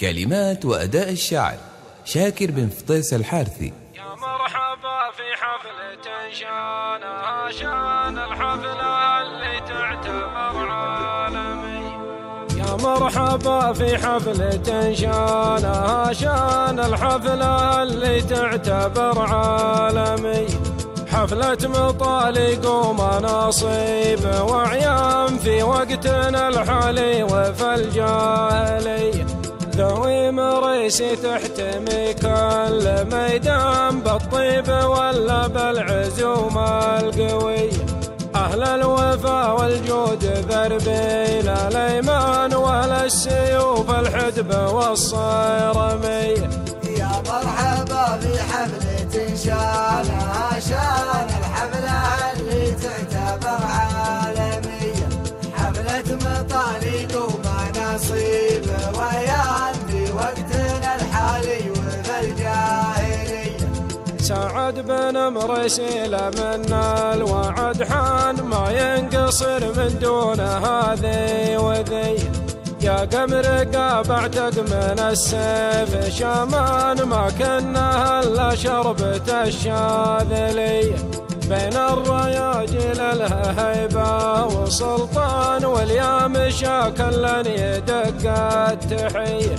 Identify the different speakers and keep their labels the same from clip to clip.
Speaker 1: كلمات وأداء الشاعر شاكر بن فطيس الحارثي.
Speaker 2: يا مرحبا في حفلة شانها شان الحفلة اللي تعتبر عالمي. يا مرحبا في حفلة شانها شان الحفلة اللي تعتبر عالمي. حفلة مطالق ومناصيب وعيام في وقتنا الحالي وفي الجاهلية. ذوي مريس تحتمي كل ميدان بالطيب ولا بالعزوم القوية. أهل الوفا والجود ذربين الأيمان ولا السيوف الحدب والصيرمية.
Speaker 3: يا مرحبا في حفلة شانها شان الحفلة اللي تعتبر عالمية. حفلة مطالق ومناصيب وعيان في وقتنا الحالي وفي الجاهلية.
Speaker 2: سعد بن مرسيل من الوعد حان ما ينقصر من دون هذه وذي. يا قمر قابعتك من السيف شامان ما كنا الا شربة الشاذلية. بين الرياجل الهيبة وسلطان واليام شاكل لن يدق التحية.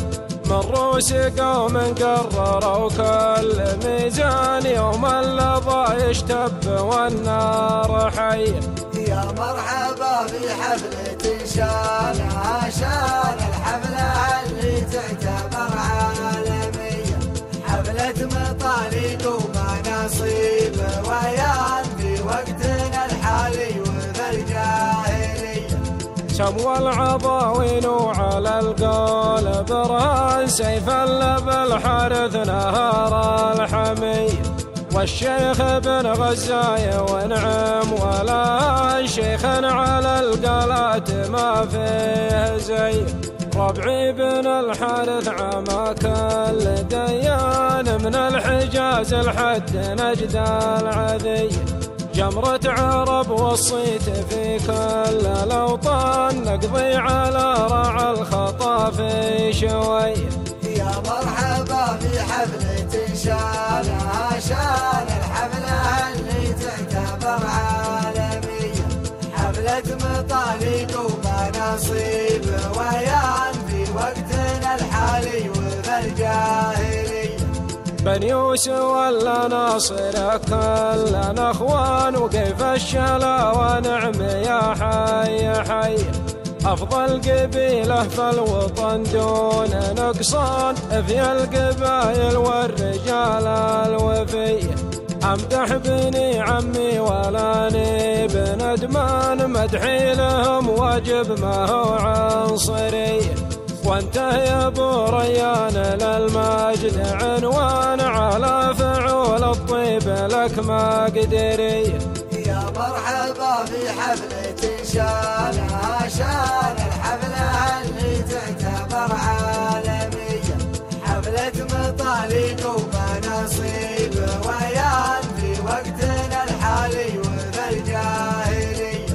Speaker 2: من روس قوم قرروا كل ميزان يوم اللظى يشتب والنار حية.
Speaker 3: يا مرحبا في حفلة شانها شان الحفلة اللي تعتبر عالمية. حفلة مطالق ومناصيب وعيان في وقتنا الحالي وفي الجاهلية.
Speaker 2: سمو العضاوين على القول برهان سيف بالحارث نهار الحمية. والشيخ بن غزاية ونعم ولا شيخ على القلات ما فيه زي. ربعي بن الحارث عما كل ديان من الحجاز الحد نجد العذي. جمرة عرب والصيت في كل الأوطان نقضي على رعى الخطا في شوي.
Speaker 3: يا مرحبا في حفلة شانها شان الحفلة اللي تعتبر عالمية. حفلة مطالق ومناصيب وعيان في وقتنا الحالي وفي الجاهلية.
Speaker 2: بن يوسف ولا ناصر كلنا اخوان وكيف الشلا ونعم يا حي حي. أفضل قبيلة في الوطن دون نقصان في القبائل والرجال الوفية. أمدح بني عمي ولاني بن دمان مدحي لهم واجب ما هو عنصرية. وانت يا ابو ريان للمجد عنوان على فعول الطيب لك ما قدري.
Speaker 3: يا مرحبا في حفلة شانها شان الحفلة اللي تعتبر عالمية. حفلة مطالق ومناصيب وعيان في وقتنا الحالي وفي الجاهلية.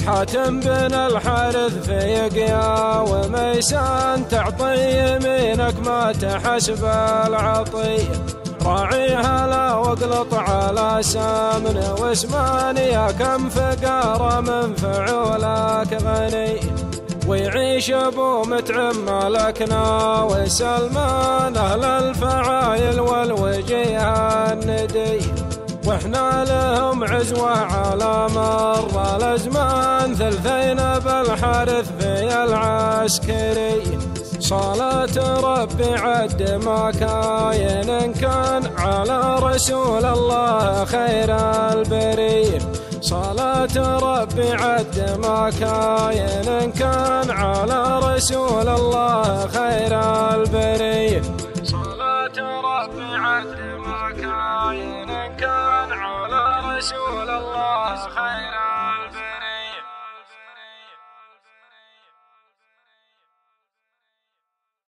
Speaker 2: حاتم بن الحارث في يقيا وميسان تعطي يمينك ما تحسب العطية. راعي هلا واقلط على سامن واسمان يا كم فقارة من فعولك غني. ويعيش ابو متعم ملكنا وسلمان اهل الفعايل والوجيه الندي. واحنا لهم عزوة على مر الازمان ثلثين بالحارث في العسكري. صلاة ربي عد ما كاين كان على رسول الله خير البرية. صلاة ربي عد ما كاين كان على رسول الله خير البرية. صلاة ربي عد ما كاين كان على رسول الله خير